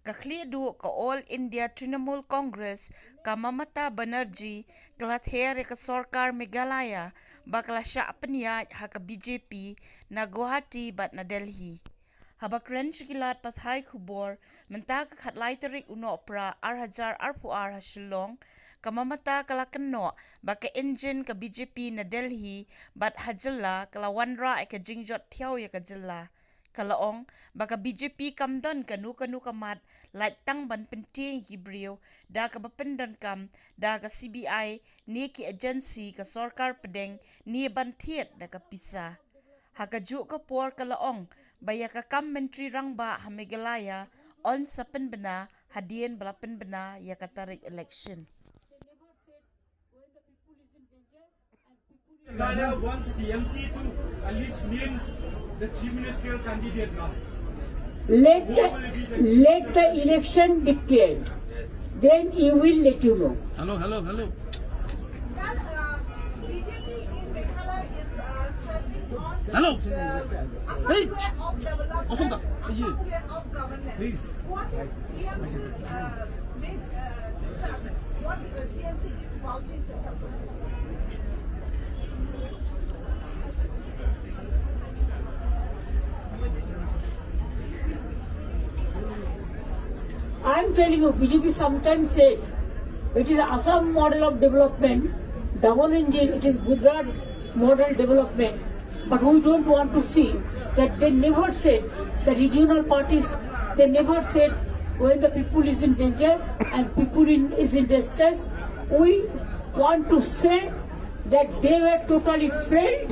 kaklidu ka All India Trinamool Congress ka Mamata Banerjee kalathere ka Sarkar Meghalaya bakla siya Pyniaid ha ka BJP na Guwahati bat na Delhi. Habakren sikilat pathay kubor mentaka khatlay tarik uno pra arhajar arpuar ha Shillong ka Mamata kalakano baka engine ka BJP na Delhi bat hajala kalawanra ay ka jingjot thiyaw ya ka jala. Kalaong baka BJP kamdan kanu kamat like tang ban penting hibriyo da ka bapendan kam da ka CBI ni ki agency ka sarkar pedeng ni bantiet da ka pisa hakaju ka por kalaong baya ka kam menteri rangba ha Meghalaya on sa penbena hadien bala penbena ya ka tarik election. Meghalaya wants TMC to at least name the chief ministerial candidate now. Let the election declared. Yes. Then you will let you know. Hello. BJP in Meghalaya is stressing on Hello. Hey. Of development, of governance. Please. What is TMC's big thrust? What TMC is vouching to happen? I am telling you, BJP sometimes said it is Assam model of development, double engine, it is Gujarat model development. But we don't want to see that they never said, the regional parties, they never said when the people is in danger and people is in distress. We want to say that they were totally failed.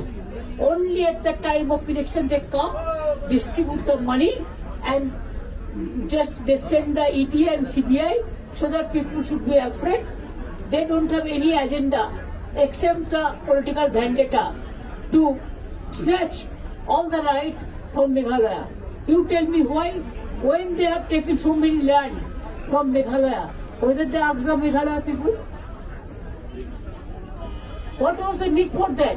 Only at the time of election they come, distribute the money and just they send the ET and CBI so that people should be afraid. They don't have any agenda except the political vendetta to snatch all the right from Meghalaya. You tell me why, when they have taken so many land from Meghalaya, whether they ask the Meghalaya people? What was the need for that?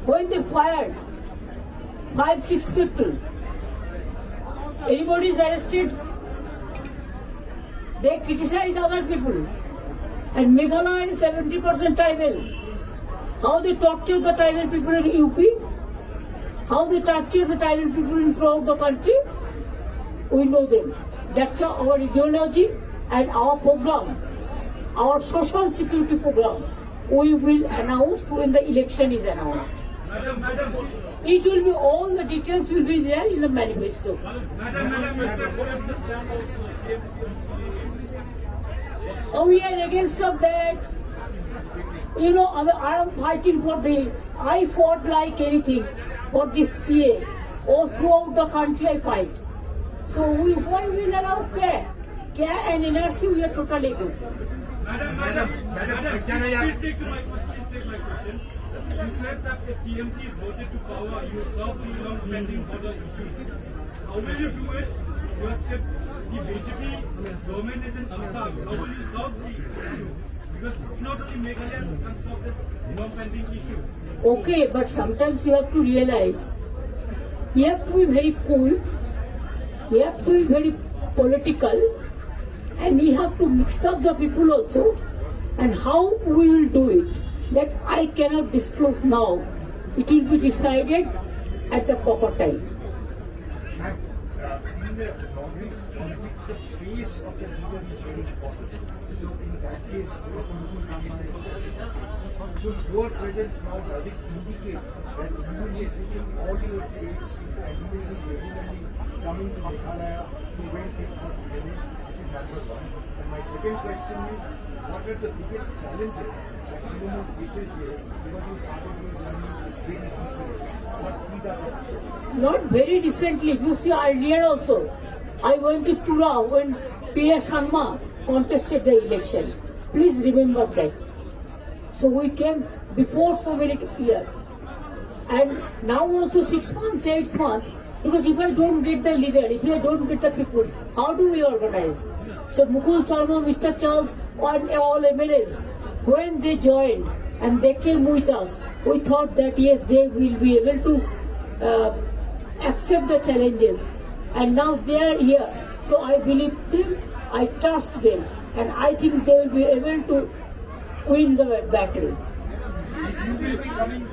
When they fired 5-6 people, anybody is arrested, they criticize other people. And Meghalaya is 70% tribal. How they torture the tribal people in UP, how they torture the tribal people in throughout the country, we know them. That's our ideology and our program, our social security program. We will announce when the election is announced. Madam. It will be, all the details will be there in the manifesto. Madam, what is the stand of Oh, we are against of that. You know, I am fighting for I fought like anything for this CA. All throughout the country I fight. So why we allow care? Care and NRC we are totally against. Madam, please take my question. You said that if TMC is voted to power, you will solve the long-pending border issues. How will you do it? Because if the BJP government is in Assam, how will you solve the issue? Because it's not only Meghalaya who can solve this long-pending issue. Okay, but sometimes you have to realize, you have to be very cool, you have to be very political, and you have to mix up the people also. And how we will do it, that I cannot disclose now. It will be decided at the proper time. In the Congress politics, the face of the leader is very important. So in that case, so your presence now, does it indicate that you will be taking all your aides and you will be regularly coming to Meghalaya to wait for hearing? This is number one. And my second question is, what are the biggest challenges that Trinamool faces here, because you started your journey very recently? What these are the biggest? Not very recently. You see, earlier also, I went to Tura when P.S. Hanma contested the election. Please remember that. So we came before so many years. And now also 6 months, 8 months, because if I don't get the leader, if I don't get the people, how do we organize? So Mukul Sarma, Mr. Charles, and all MLAs, when they joined and they came with us, we thought that yes, they will be able to accept the challenges. And now they are here. So I believe them, I trust them, and I think they will be able to win the battle. You will be coming.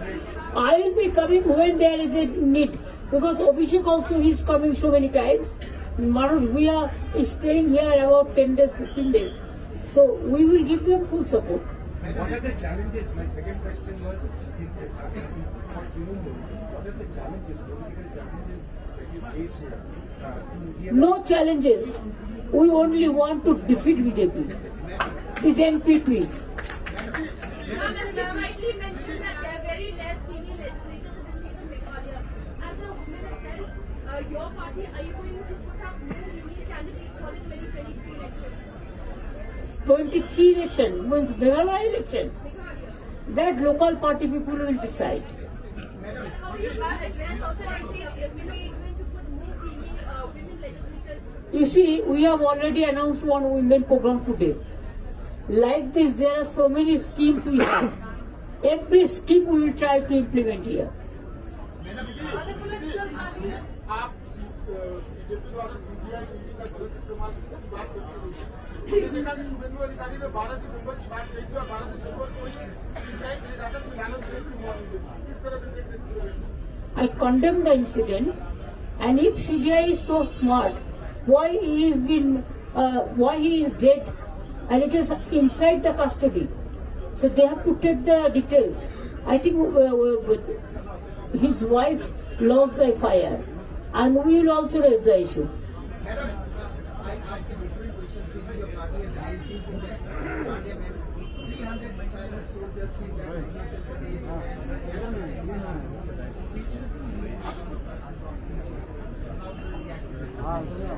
I will be coming when there is a need, because Abhishek also is coming so many times. Manoj Bhuya is staying here about 10 days, 15 days. So we will give them full support. What are the challenges? My second question was, for Trinamool, what are the challenges, political challenges that you face here? No challenges. We only want to defeat BJP. This NPP. Ma'am, as you rightly mentioned that there are very less female legislators in the state of Meghalaya. As a woman itself, your party, are you going to put up more female candidates for the 2023 elections? 23 election means Meghalaya election. Meghalaya. That local party people will decide. How do you address also rightly, will we going to put more female women legislators? You see, we have already announced one women program today. Like this, there are so many schemes we have. Every scheme we will try to implement here. Other political parties? आप BJP वाले CBI ED का गलत इस्तेमाल की बात करते हुए देखा कि शुभेंदु अधिकारी ने 12 दिसंबर की बात कही थी और 12 दिसंबर को ही सीबीआई की हिरासत में लालन शेख की मौत हुई थी। किस तरह से देखते हैं? I condemn the incident, and if CBI is so smart, why he is dead, and it is inside the custody, so they have to take the details. I think his wife lost the fire, and we will also raise the issue. Madam, I ask a different question since your party has raised this in the parliament. 300 Chinese soldiers in the Arunachal Pradesh and the Kerala,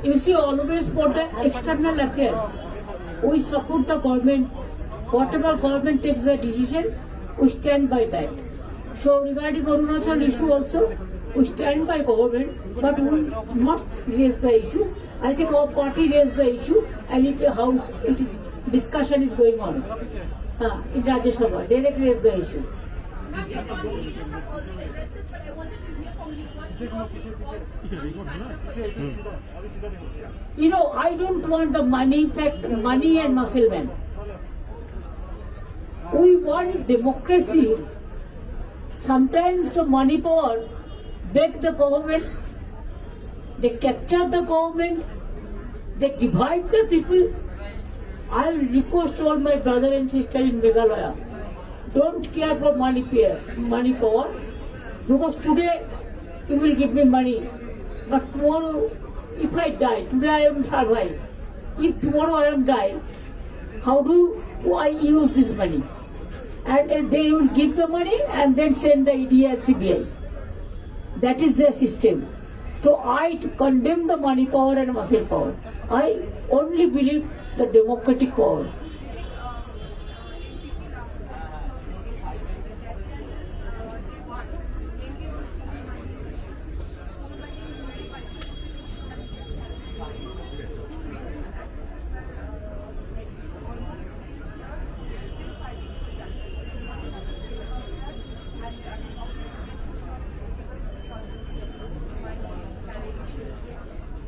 You see, always for the external affairs, we support the government. Whatever government takes the decision, we stand by that. So regarding Arunachal issue also, we stand by government, but we must raise the issue. I think our party raised the issue, and discussion is going on in Rajya Sabha. Direct raise the issue. Ma'am, your party leaders have also addressed this, but I wanted to hear from you what's your take on money factor for your You know, I don't want the money and muscle men. We want democracy. Sometimes the money power break the government, they capture the government, they divide the people. I will request all my brother and sister in Meghalaya, don't care for money power, because today you will give me money, but tomorrow if I die, today I am survive. If tomorrow I am die, how do I use this money? And they will give the money and then send the ED and CBI. That is their system. So I condemn the money power and muscle power. I only believe the democratic power.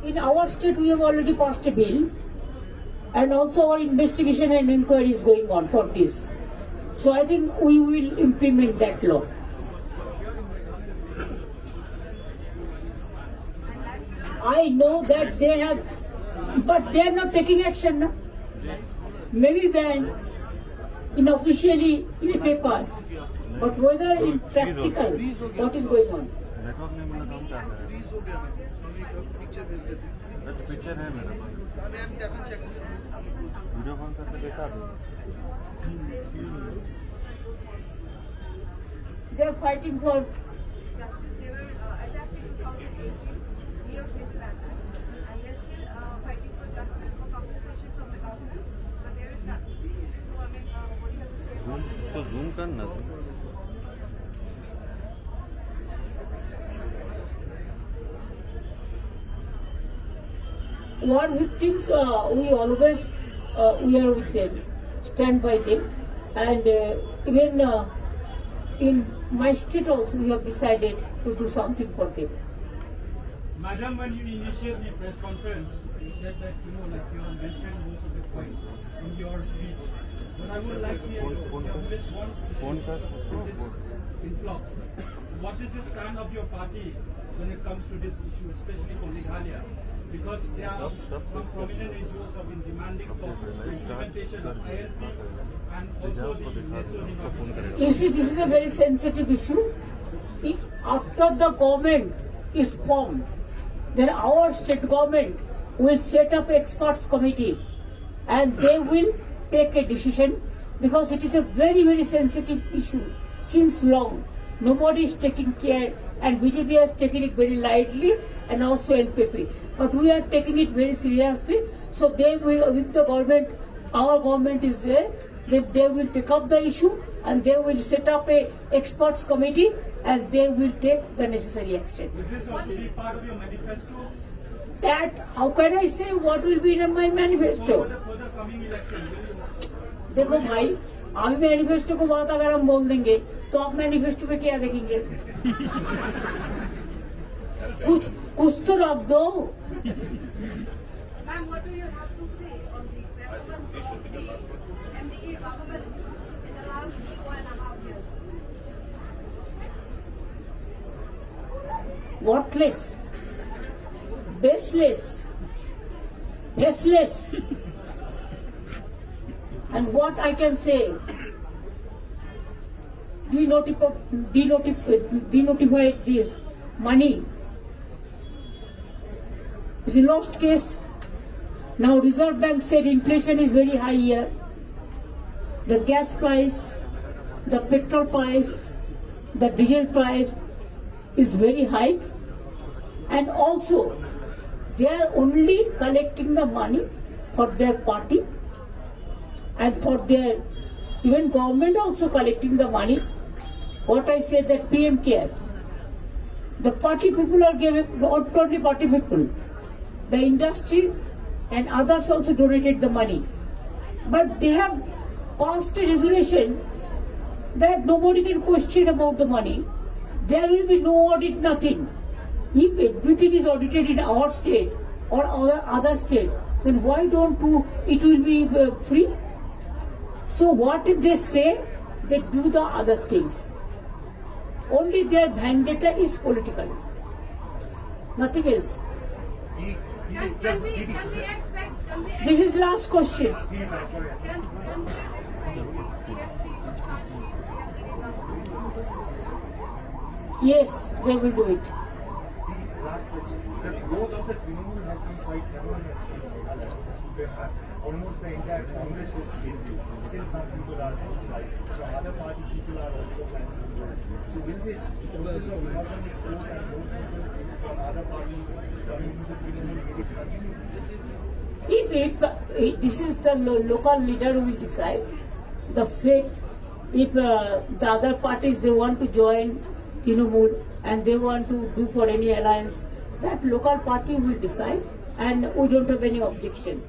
In our state, we have already passed a bill, and also our investigation and inquiry is going on for this. So I think we will implement that law. I know that they have, but they are not taking action. No? Maybe ban unofficially in a paper, but whether in practical, what is going on? Picture है मेरा video call करके देखा दो They are fighting for Justice, they were attacked in 2018 near Atlanta, and they're still fighting for justice, for compensation from the government, but there is none. So, I mean, what do you have to say about this? तो zoom करना war victims, we always we are with them, stand by them, and even in my state also we have decided to do something for them. Madam, when you initiate the press conference, You said that, like you have mentioned most of the points in your speech. But I would like to hear you have missed one issue, which is influx. What is the stand of your party when it comes to this issue, especially for Meghalaya? Because there are some prominent NGOs have been demanding for the implementation of ILP and also the meso. You see, this is a very sensitive issue. After the government is formed, then our state government will set up experts committee and they will take a decision, because it is a very, very sensitive issue since long. Nobody is taking care, and BJP has taken it very lightly, and also NPP. But we are taking it very seriously. So they will, with the government, our government is there, they will take up the issue and they will set up a experts committee and they will take the necessary action. Will this also be part of your manifesto? That, how can I say what will be in my manifesto? For the coming election, देखो भाई, अभी manifesto को बात अगर हम बोल देंगे तो आप मैनिफेस्टो में क्या देखेंगे? कुछ तो रख दो. Ma'am, what do you have to say on the performance of the MDA government in the last 4.5 years? Worthless, baseless, faceless. And what I can say, denotify this money is a lost case. Now Reserve Bank said inflation is very high here. The gas price, the petrol price, the diesel price is very high. And also they are only collecting the money for their party and for their, even government also collecting the money. What I said, that PM care, the party people are giving, not only party people, the industry and others also donated the money. But they have passed a resolution that nobody can question about the money. There will be no audit, nothing. If everything is audited in our state or other state, then why don't it will be free? So what did they say? They do the other things. Only their vendetta is political. Nothing else. Can we expect? This is last question. Can we expect TFC to challenge the MDA government? Yes, they will do it. The last question. The growth of the Trinamool has been quite phenomenal. Almost the entire Congress is in. Still some people are outside. So other party people are also planning to go. So will this process of economic growth and more people from other parties coming to the Trinamool, will it continue? This is the local leader who will decide the fate. If the other parties, they want to join Trinamool and they want to do for any alliance, that local party will decide, and we don't have any objection.